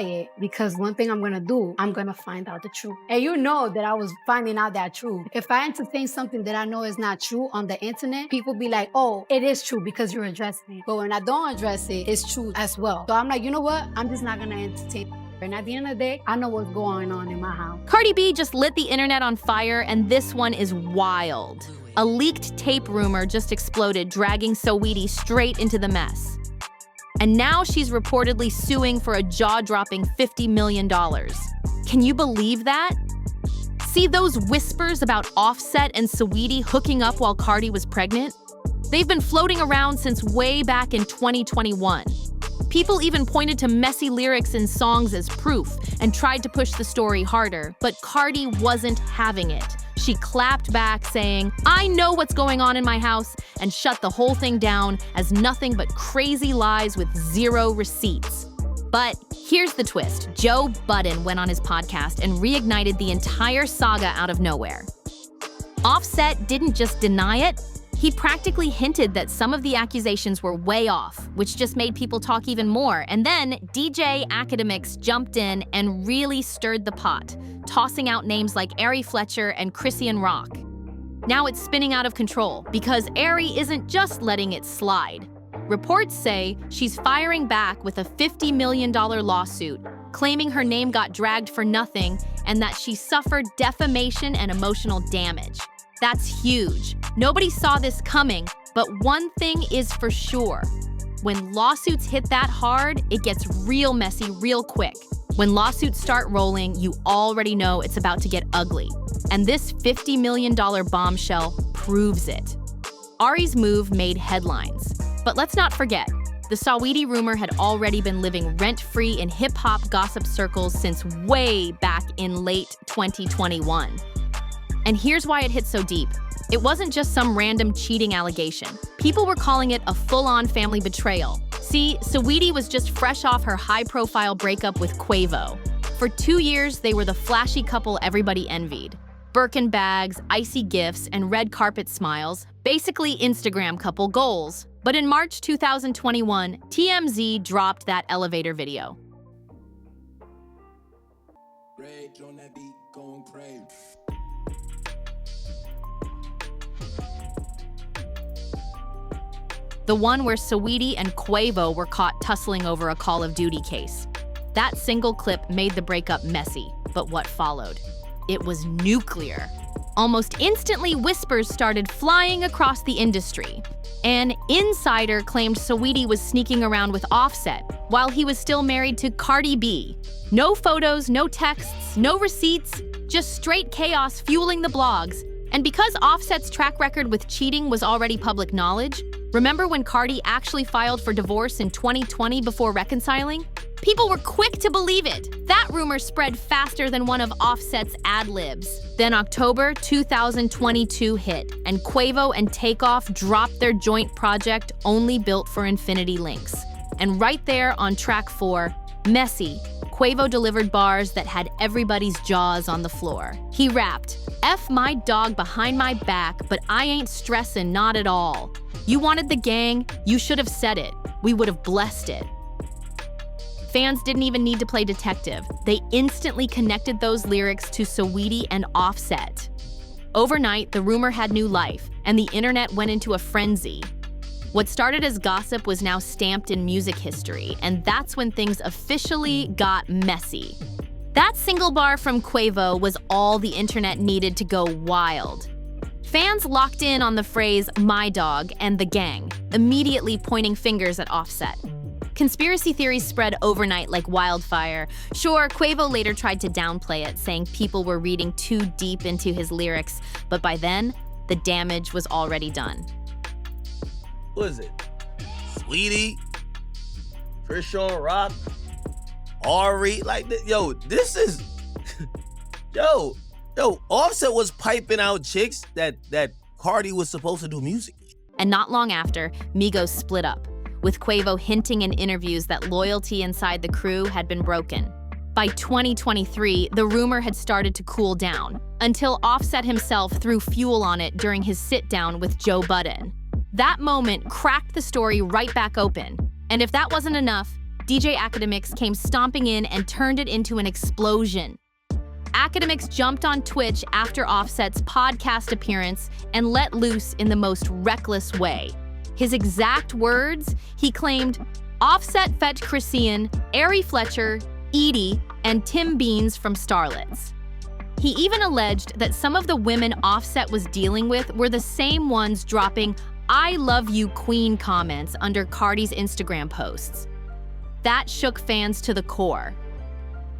it, because one thing I'm gonna do, I'm gonna find out the truth. And you know that I was finding out that truth. If I entertain something that I know is not true on the internet, people be like, oh, it is true because you're addressing it. But when I don't address it, it's true as well. So I'm like, you know what? I'm just not gonna entertain. And at the end of the day, I know what's going on in my house. Cardi B just lit the internet on fire, and this one is wild. A leaked tape rumor just exploded, dragging Saweetie straight into the mess. And now she's reportedly suing for a jaw-dropping $50 million. Can you believe that? See those whispers about Offset and Saweetie hooking up while Cardi was pregnant? They've been floating around since way back in 2021. People even pointed to messy lyrics in songs as proof and tried to push the story harder, but Cardi wasn't having it. She clapped back, saying, "I know what's going on in my house," and shut the whole thing down as nothing but crazy lies with zero receipts. But here's the twist. Joe Budden went on his podcast and reignited the entire saga out of nowhere. Offset didn't just deny it, he practically hinted that some of the accusations were way off, which just made people talk even more. And then DJ Academics jumped in and really stirred the pot, tossing out names like Ari Fletcher and Christian Rock. Now it's spinning out of control because Ari isn't just letting it slide. Reports say she's firing back with a $50 million lawsuit, claiming her name got dragged for nothing and that she suffered defamation and emotional damage. That's huge. Nobody saw this coming, but one thing is for sure. When lawsuits hit that hard, it gets real messy real quick. When lawsuits start rolling, you already know it's about to get ugly. And this $50 million bombshell proves it. Ari's move made headlines. But let's not forget, the Saweetie rumor had already been living rent-free in hip-hop gossip circles since way back in late 2021. And here's why it hit so deep. It wasn't just some random cheating allegation. People were calling it a full-on family betrayal. See, Saweetie was just fresh off her high-profile breakup with Quavo. For 2 years, they were the flashy couple everybody envied. Birkin bags, icy gifts, and red carpet smiles, basically Instagram couple goals. But in March 2021, TMZ dropped that elevator video. Rage on that beat, going crazy. The one where Saweetie and Quavo were caught tussling over a Call of Duty case. That single clip made the breakup messy, but what followed? It was nuclear. Almost instantly, whispers started flying across the industry. An insider claimed Saweetie was sneaking around with Offset while he was still married to Cardi B. No photos, no texts, no receipts, just straight chaos fueling the blogs. And because Offset's track record with cheating was already public knowledge, remember when Cardi actually filed for divorce in 2020 before reconciling? People were quick to believe it. That rumor spread faster than one of Offset's ad-libs. Then October 2022 hit, and Quavo and Takeoff dropped their joint project Only Built for Infinity Links. And right there on track 4, Messy, Quavo delivered bars that had everybody's jaws on the floor. He rapped, "F my dog behind my back, but I ain't stressin', not at all. You wanted the gang, you should have said it. We would have blessed it." Fans didn't even need to play detective. They instantly connected those lyrics to Saweetie and Offset. Overnight, the rumor had new life, and the internet went into a frenzy. What started as gossip was now stamped in music history, and that's when things officially got messy. That single bar from Quavo was all the internet needed to go wild. Fans locked in on the phrase "my dog" and "the gang," immediately pointing fingers at Offset. Conspiracy theories spread overnight like wildfire. Sure, Quavo later tried to downplay it, saying people were reading too deep into his lyrics, but by then, the damage was already done. What is it? Saweetie, Christian Rock, Ari, like, this is, yo, Offset was piping out chicks that Cardi was supposed to do music. And not long after, Migos split up, with Quavo hinting in interviews that loyalty inside the crew had been broken. By 2023, the rumor had started to cool down, until Offset himself threw fuel on it during his sit-down with Joe Budden. That moment cracked the story right back open. And if that wasn't enough, DJ Academics came stomping in and turned it into an explosion. Academics jumped on Twitch after Offset's podcast appearance and let loose in the most reckless way. His exact words, he claimed, Offset fetched Christian, Ari Fletcher, Edie, and Tim Beans from Starlets. He even alleged that some of the women Offset was dealing with were the same ones dropping "I love you queen" comments under Cardi's Instagram posts. That shook fans to the core.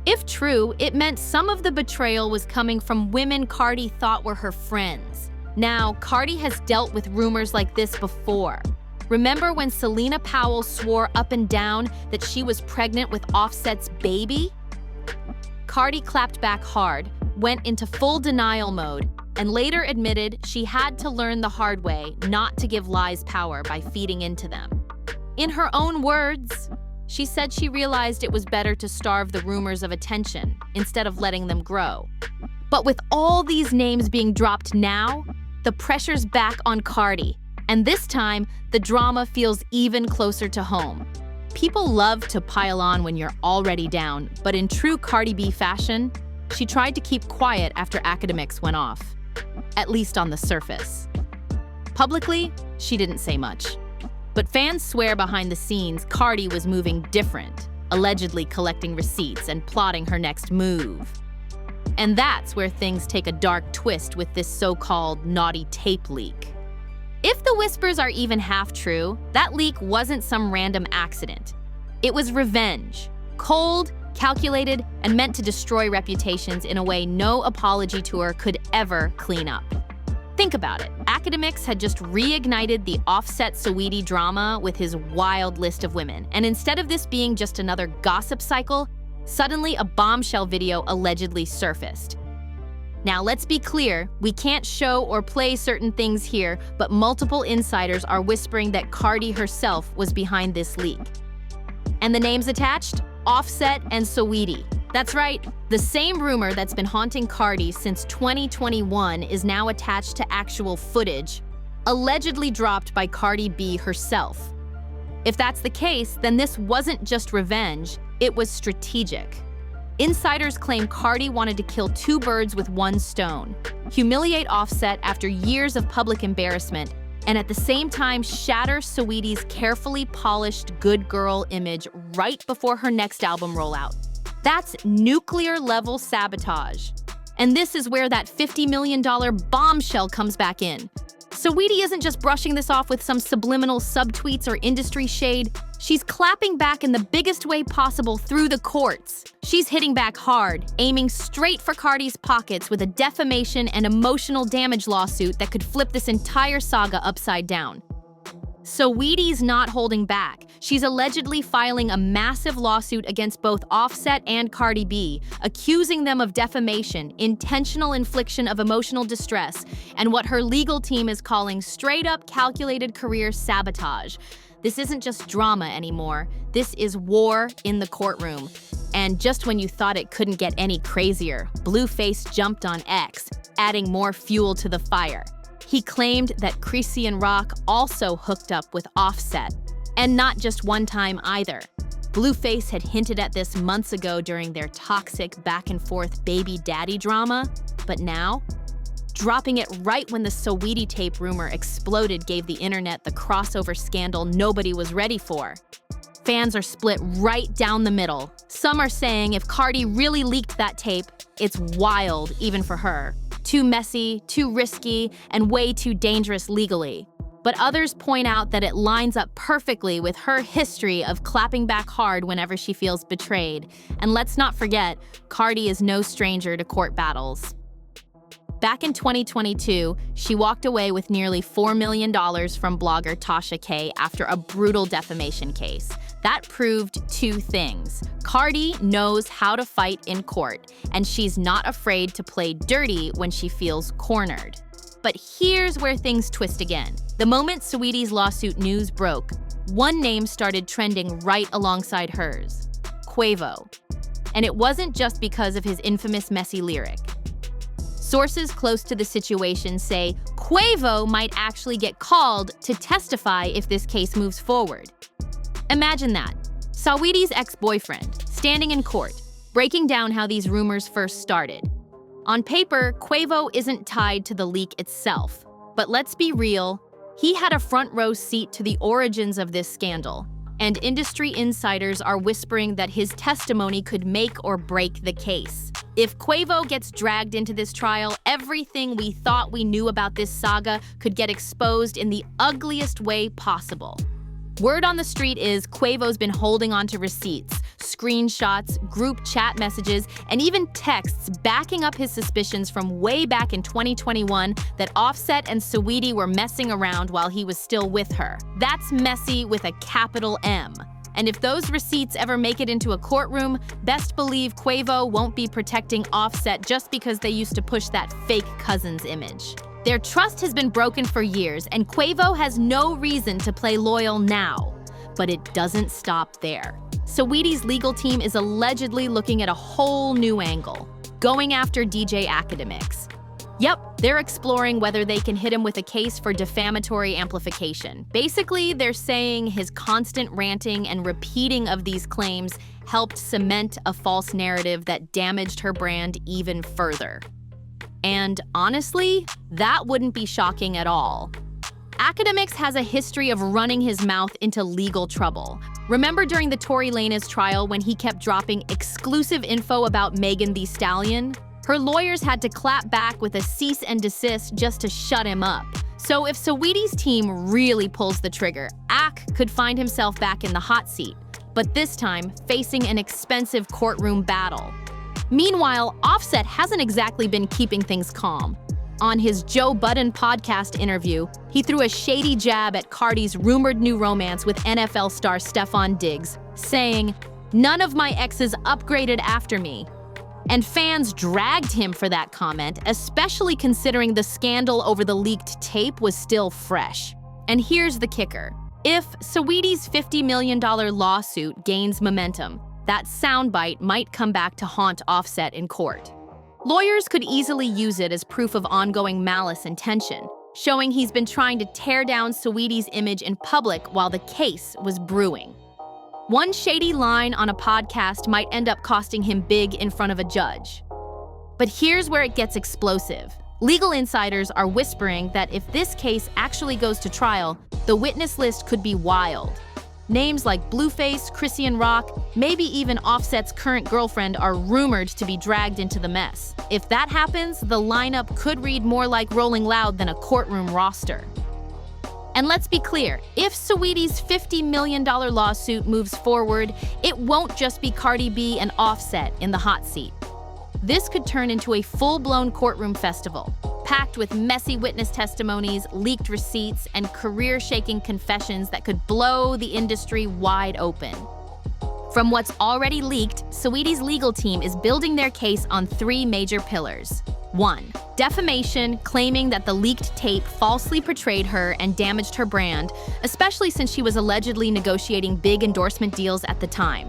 If true, it meant some of the betrayal was coming from women Cardi thought were her friends. Now, Cardi has dealt with rumors like this before. Remember when Selena Powell swore up and down that she was pregnant with Offset's baby? Cardi clapped back hard, went into full denial mode, and later admitted she had to learn the hard way not to give lies power by feeding into them. In her own words, she said she realized it was better to starve the rumors of attention instead of letting them grow. But with all these names being dropped now, the pressure's back on Cardi, and this time, the drama feels even closer to home. People love to pile on when you're already down, but in true Cardi B fashion, she tried to keep quiet after Academics went off, at least on the surface. Publicly, she didn't say much. But fans swear behind the scenes Cardi was moving different, allegedly collecting receipts and plotting her next move. And that's where things take a dark twist with this so-called naughty tape leak. If the whispers are even half true, that leak wasn't some random accident. It was revenge, cold, calculated, and meant to destroy reputations in a way no apology tour could ever clean up. Think about it. Academics had just reignited the Offset Saweetie drama with his wild list of women, and instead of this being just another gossip cycle, suddenly a bombshell video allegedly surfaced. Now, let's be clear, we can't show or play certain things here, but multiple insiders are whispering that Cardi herself was behind this leak. And the names attached? Offset and Saweetie. That's right, the same rumor that's been haunting Cardi since 2021 is now attached to actual footage, allegedly dropped by Cardi B herself. If that's the case, then this wasn't just revenge, it was strategic. Insiders claim Cardi wanted to kill two birds with one stone, humiliate Offset after years of public embarrassment, and at the same time shatter Saweetie's carefully polished good girl image right before her next album rollout. That's nuclear-level sabotage. And this is where that $50 million bombshell comes back in. Saweetie isn't just brushing this off with some subliminal subtweets or industry shade. She's clapping back in the biggest way possible through the courts. She's hitting back hard, aiming straight for Cardi's pockets with a defamation and emotional damage lawsuit that could flip this entire saga upside down. Saweetie's not holding back. She's allegedly filing a massive lawsuit against both Offset and Cardi B, accusing them of defamation, intentional infliction of emotional distress, and what her legal team is calling straight-up calculated career sabotage. This isn't just drama anymore. This is war in the courtroom. And just when you thought it couldn't get any crazier, Blueface jumped on X, adding more fuel to the fire. He claimed that Christian Rock also hooked up with Offset, and not just one time either. Blueface had hinted at this months ago during their toxic back-and-forth baby daddy drama, but now, dropping it right when the Saweetie tape rumor exploded gave the internet the crossover scandal nobody was ready for. Fans are split right down the middle. Some are saying if Cardi really leaked that tape, it's wild even for her. Too messy, too risky, and way too dangerous legally. But others point out that it lines up perfectly with her history of clapping back hard whenever she feels betrayed. And let's not forget, Cardi is no stranger to court battles. Back in 2022, she walked away with nearly $4 million from blogger Tasha K after a brutal defamation case. That proved two things. Cardi knows how to fight in court, and she's not afraid to play dirty when she feels cornered. But here's where things twist again. The moment Saweetie's lawsuit news broke, one name started trending right alongside hers: Quavo. And it wasn't just because of his infamous messy lyric. Sources close to the situation say Quavo might actually get called to testify if this case moves forward. Imagine that. Saweetie's ex-boyfriend, standing in court, breaking down how these rumors first started. On paper, Quavo isn't tied to the leak itself, but let's be real, he had a front row seat to the origins of this scandal, and industry insiders are whispering that his testimony could make or break the case. If Quavo gets dragged into this trial, everything we thought we knew about this saga could get exposed in the ugliest way possible. Word on the street is Quavo's been holding on to receipts, screenshots, group chat messages, and even texts backing up his suspicions from way back in 2021 that Offset and Saweetie were messing around while he was still with her. That's messy with a capital M. And if those receipts ever make it into a courtroom, best believe Quavo won't be protecting Offset just because they used to push that fake cousin's image. Their trust has been broken for years, and Quavo has no reason to play loyal now. But it doesn't stop there. Saweetie's legal team is allegedly looking at a whole new angle, going after DJ Academics. Yep, they're exploring whether they can hit him with a case for defamatory amplification. Basically, they're saying his constant ranting and repeating of these claims helped cement a false narrative that damaged her brand even further. And honestly, that wouldn't be shocking at all. Academics has a history of running his mouth into legal trouble. Remember during the Tory Lanez trial when he kept dropping exclusive info about Megan Thee Stallion? Her lawyers had to clap back with a cease and desist just to shut him up. So if Saweetie's team really pulls the trigger, Ak could find himself back in the hot seat, but this time facing an expensive courtroom battle. Meanwhile, Offset hasn't exactly been keeping things calm. On his Joe Budden podcast interview, he threw a shady jab at Cardi's rumored new romance with NFL star Stefon Diggs, saying, "None of my exes upgraded after me." And fans dragged him for that comment, especially considering the scandal over the leaked tape was still fresh. And here's the kicker. If Saweetie's $50 million lawsuit gains momentum, that soundbite might come back to haunt Offset in court. Lawyers could easily use it as proof of ongoing malice and tension, showing he's been trying to tear down Saweetie's image in public while the case was brewing. One shady line on a podcast might end up costing him big in front of a judge. But here's where it gets explosive. Legal insiders are whispering that if this case actually goes to trial, the witness list could be wild. Names like Blueface, Chrisean Rock, maybe even Offset's current girlfriend are rumored to be dragged into the mess. If that happens, the lineup could read more like Rolling Loud than a courtroom roster. And let's be clear, if Saweetie's $50 million lawsuit moves forward, it won't just be Cardi B and Offset in the hot seat. This could turn into a full-blown courtroom festival, packed with messy witness testimonies, leaked receipts, and career-shaking confessions that could blow the industry wide open. From what's already leaked, Saweetie's legal team is building their case on 3 major pillars. 1. Defamation, claiming that the leaked tape falsely portrayed her and damaged her brand, especially since she was allegedly negotiating big endorsement deals at the time.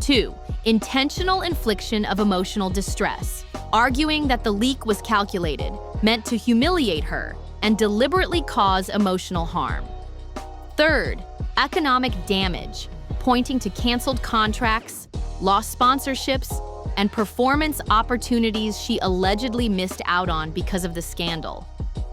2. Intentional infliction of emotional distress, arguing that the leak was calculated, meant to humiliate her, and deliberately cause emotional harm. 3. Economic damage, pointing to canceled contracts, lost sponsorships, and performance opportunities she allegedly missed out on because of the scandal.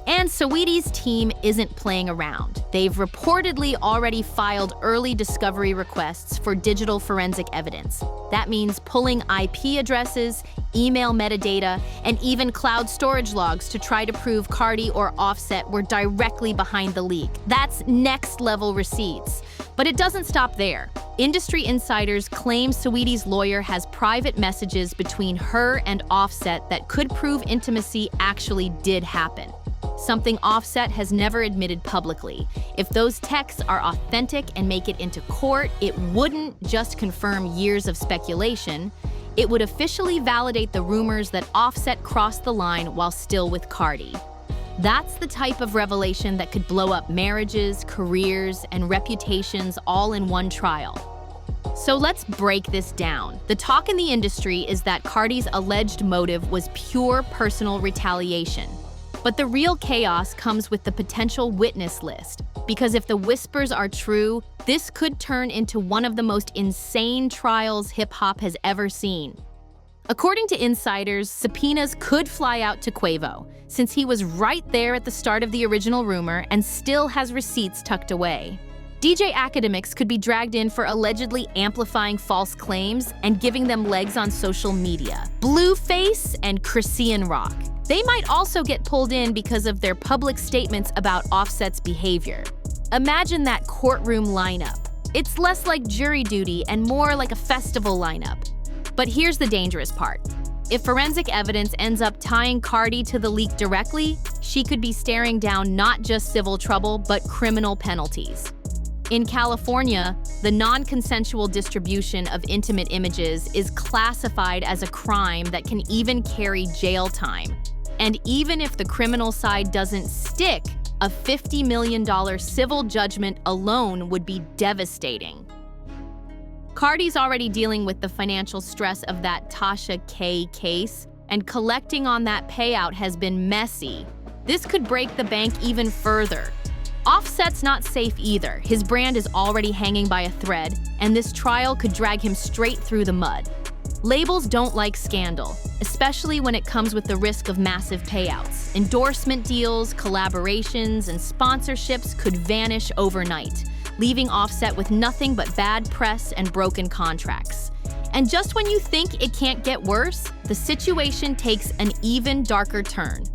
And Saweetie's team isn't playing around. They've reportedly already filed early discovery requests for digital forensic evidence. That means pulling IP addresses, email metadata, and even cloud storage logs to try to prove Cardi or Offset were directly behind the leak. That's next-level receipts. But it doesn't stop there. Industry insiders claim Saweetie's lawyer has private messages between her and Offset that could prove intimacy actually did happen. Something Offset has never admitted publicly. If those texts are authentic and make it into court, it wouldn't just confirm years of speculation. It would officially validate the rumors that Offset crossed the line while still with Cardi. That's the type of revelation that could blow up marriages, careers, and reputations all in one trial. So let's break this down. The talk in the industry is that Cardi's alleged motive was pure personal retaliation. But the real chaos comes with the potential witness list. because if the whispers are true, this could turn into one of the most insane trials hip-hop has ever seen. According to insiders, subpoenas could fly out to Quavo, since he was right there at the start of the original rumor and still has receipts tucked away. DJ academics could be dragged in for allegedly amplifying false claims and giving them legs on social media. Blueface and Christian Rock. They might also get pulled in because of their public statements about Offset's behavior. Imagine that courtroom lineup. It's less like jury duty and more like a festival lineup. But here's the dangerous part. If forensic evidence ends up tying Cardi to the leak directly, she could be staring down not just civil trouble, but criminal penalties. In California, the non-consensual distribution of intimate images is classified as a crime that can even carry jail time. And even if the criminal side doesn't stick, a $50 million civil judgment alone would be devastating. Cardi's already dealing with the financial stress of that Tasha K case, and collecting on that payout has been messy. This could break the bank even further. Offset's not safe either. His brand is already hanging by a thread, and this trial could drag him straight through the mud. Labels don't like scandal, especially when it comes with the risk of massive payouts. Endorsement deals, collaborations, and sponsorships could vanish overnight, leaving Offset with nothing but bad press and broken contracts. And just when you think it can't get worse, the situation takes an even darker turn.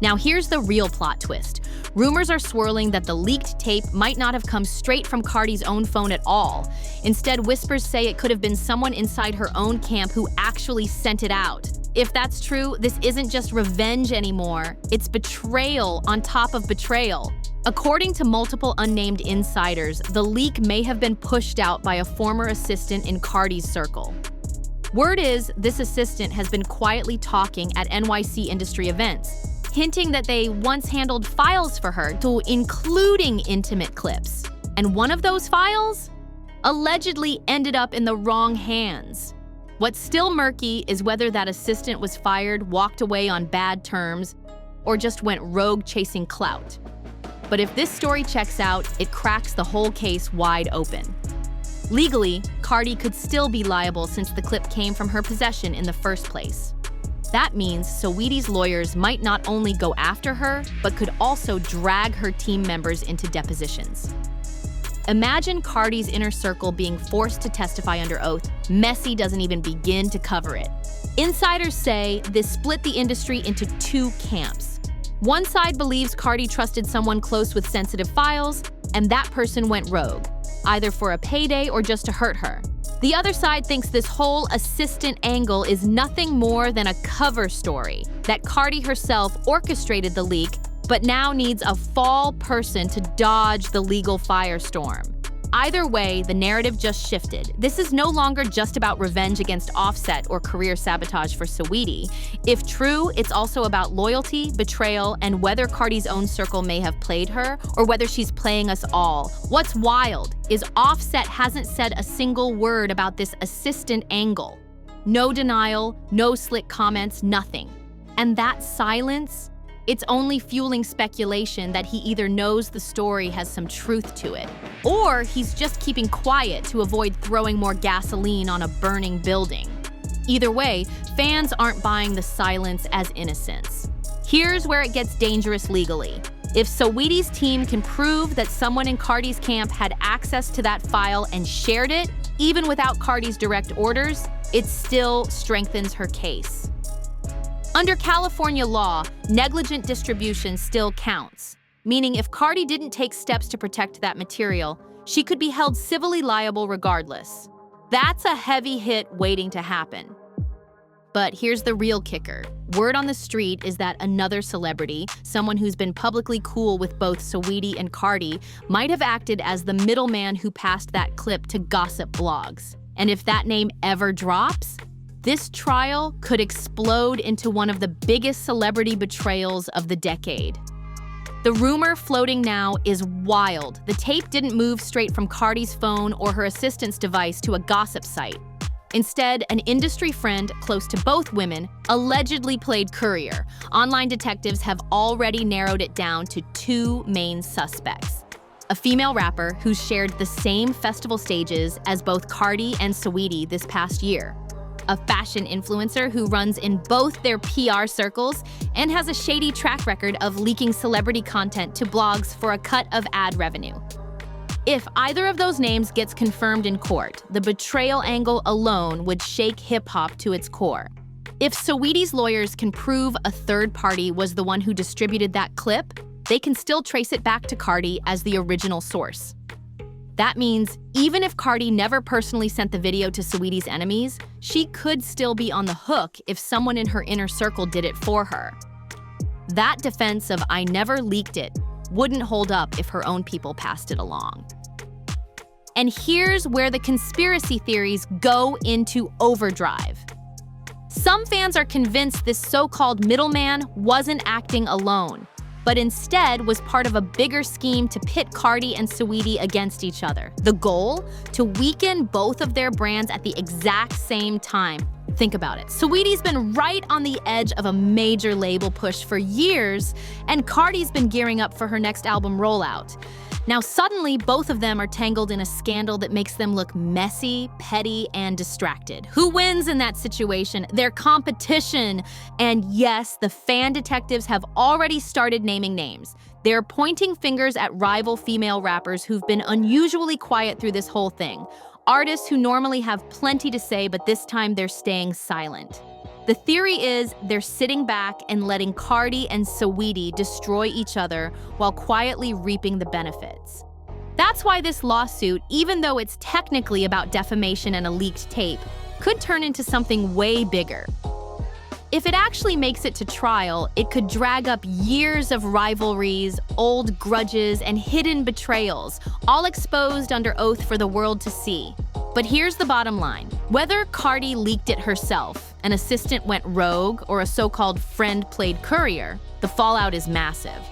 Now here's the real plot twist. Rumors are swirling that the leaked tape might not have come straight from Cardi's own phone at all. Instead, whispers say it could have been someone inside her own camp who actually sent it out. If that's true, this isn't just revenge anymore, it's betrayal on top of betrayal. According to multiple unnamed insiders, the leak may have been pushed out by a former assistant in Cardi's circle. Word is, this assistant has been quietly talking at NYC industry events, hinting that they once handled files for her, including intimate clips. And one of those files allegedly ended up in the wrong hands. What's still murky is whether that assistant was fired, walked away on bad terms, or just went rogue chasing clout. But if this story checks out, it cracks the whole case wide open. Legally, Cardi could still be liable since the clip came from her possession in the first place. That means Saweetie's lawyers might not only go after her, but could also drag her team members into depositions. Imagine Cardi's inner circle being forced to testify under oath. Messi doesn't even begin to cover it. Insiders say this split the industry into two camps. One side believes Cardi trusted someone close with sensitive files, and that person went rogue, either for a payday or just to hurt her. The other side thinks this whole assistant angle is nothing more than a cover story, that Cardi herself orchestrated the leak, but now needs a fall person to dodge the legal firestorm. Either way, the narrative just shifted. This is no longer just about revenge against Offset or career sabotage for Saweetie. If true, it's also about loyalty, betrayal, and whether Cardi's own circle may have played her, or whether she's playing us all. What's wild is Offset hasn't said a single word about this assistant angle. No denial, no slick comments, nothing. And that silence, it's only fueling speculation that he either knows the story has some truth to it, or he's just keeping quiet to avoid throwing more gasoline on a burning building. Either way, fans aren't buying the silence as innocence. Here's where it gets dangerous legally. If Saweetie's team can prove that someone in Cardi's camp had access to that file and shared it, even without Cardi's direct orders, it still strengthens her case. Under California law, negligent distribution still counts, meaning if Cardi didn't take steps to protect that material, she could be held civilly liable regardless. That's a heavy hit waiting to happen. But here's the real kicker. Word on the street is that another celebrity, someone who's been publicly cool with both Saweetie and Cardi, might have acted as the middleman who passed that clip to gossip blogs. And if that name ever drops, this trial could explode into one of the biggest celebrity betrayals of the decade. The rumor floating now is wild. The tape didn't move straight from Cardi's phone or her assistant's device to a gossip site. Instead, an industry friend close to both women allegedly played courier. Online detectives have already narrowed it down to two main suspects. a female rapper who's shared the same festival stages as both Cardi and Saweetie this past year. A fashion influencer who runs in both their PR circles and has a shady track record of leaking celebrity content to blogs for a cut of ad revenue. If either of those names gets confirmed in court, the betrayal angle alone would shake hip-hop to its core. If Saweetie's lawyers can prove a third party was the one who distributed that clip, they can still trace it back to Cardi as the original source. That means even if Cardi never personally sent the video to Saweetie's enemies, she could still be on the hook if someone in her inner circle did it for her. That defense of "I never leaked it" wouldn't hold up if her own people passed it along. And here's where the conspiracy theories go into overdrive. Some fans are convinced this so-called middleman wasn't acting alone, but instead was part of a bigger scheme to pit Cardi and Saweetie against each other. The goal? To weaken both of their brands at the exact same time. Think about it. Saweetie's been right on the edge of a major label push for years, and Cardi's been gearing up for her next album rollout. Now suddenly, both of them are tangled in a scandal that makes them look messy, petty, and distracted. Who wins in that situation? Their competition. And yes, the fan detectives have already started naming names. They're pointing fingers at rival female rappers who've been unusually quiet through this whole thing. Artists who normally have plenty to say, but this time they're staying silent. The theory is they're sitting back and letting Cardi and Saweetie destroy each other while quietly reaping the benefits. That's why this lawsuit, even though it's technically about defamation and a leaked tape, could turn into something way bigger. If it actually makes it to trial, it could drag up years of rivalries, old grudges, and hidden betrayals, all exposed under oath for the world to see. But here's the bottom line. Whether Cardi leaked it herself, an assistant went rogue, or a so-called friend played courier, the fallout is massive.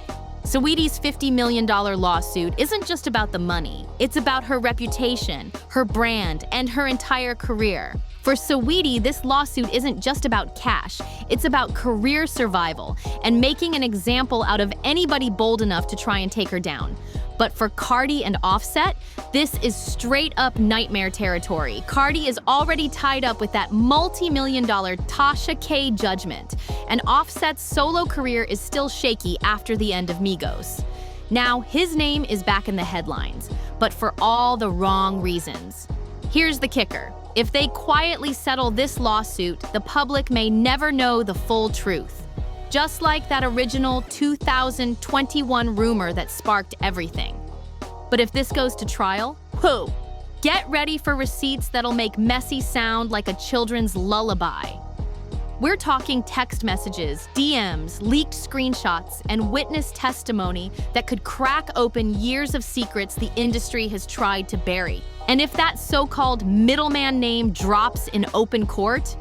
Saweetie's $50 million lawsuit isn't just about the money. It's about her reputation, her brand, and her entire career. For Saweetie, this lawsuit isn't just about cash. It's about career survival and making an example out of anybody bold enough to try and take her down. But for Cardi and Offset, this is straight up nightmare territory. Cardi is already tied up with that multi-million-dollar Tasha K judgment, and Offset's solo career is still shaky after the end of Migos. Now, his name is back in the headlines, but for all the wrong reasons. Here's the kicker. If they quietly settle this lawsuit, the public may never know the full truth. Just like that original 2021 rumor that sparked everything. But if this goes to trial, whoo! Get ready for receipts that'll make messy sound like a children's lullaby. We're talking text messages, DMs, leaked screenshots, and witness testimony that could crack open years of secrets the industry has tried to bury. And if that so-called middleman name drops in open court,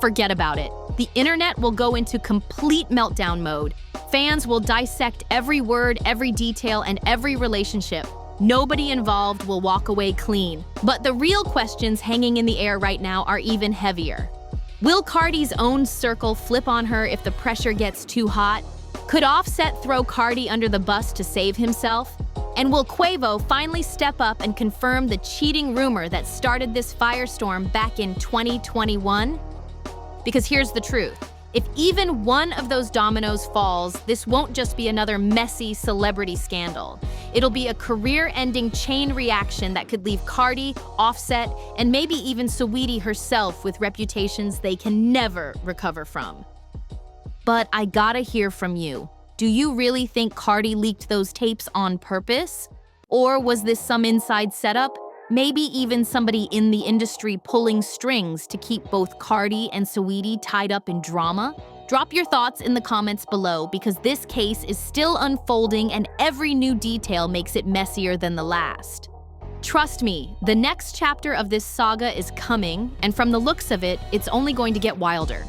forget about it. The internet will go into complete meltdown mode. Fans will dissect every word, every detail, and every relationship. Nobody involved will walk away clean. But the real questions hanging in the air right now are even heavier. Will Cardi's own circle flip on her if the pressure gets too hot? Could Offset throw Cardi under the bus to save himself? And will Quavo finally step up and confirm the cheating rumor that started this firestorm back in 2021? Because here's the truth. If even one of those dominoes falls, this won't just be another messy celebrity scandal. It'll be a career-ending chain reaction that could leave Cardi, Offset, and maybe even Saweetie herself with reputations they can never recover from. But I gotta hear from you. Do you really think Cardi leaked those tapes on purpose? Or was this some inside setup? Maybe even somebody in the industry pulling strings to keep both Cardi and Saweetie tied up in drama? Drop your thoughts in the comments below because this case is still unfolding and every new detail makes it messier than the last. Trust me, the next chapter of this saga is coming, and from the looks of it, it's only going to get wilder.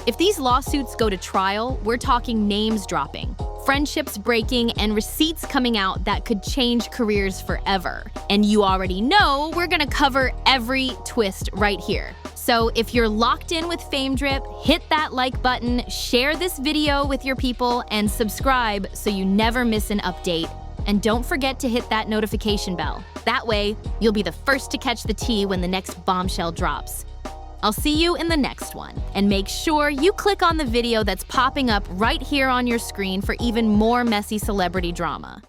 If these lawsuits go to trial, we're talking names dropping, friendships breaking, and receipts coming out that could change careers forever. And you already know we're gonna cover every twist right here. So if you're locked in with Fame Drip, hit that like button, share this video with your people, and subscribe so you never miss an update. And don't forget to hit that notification bell. That way, you'll be the first to catch the tea when the next bombshell drops. I'll see you in the next one. And make sure you click on the video that's popping up right here on your screen for even more messy celebrity drama.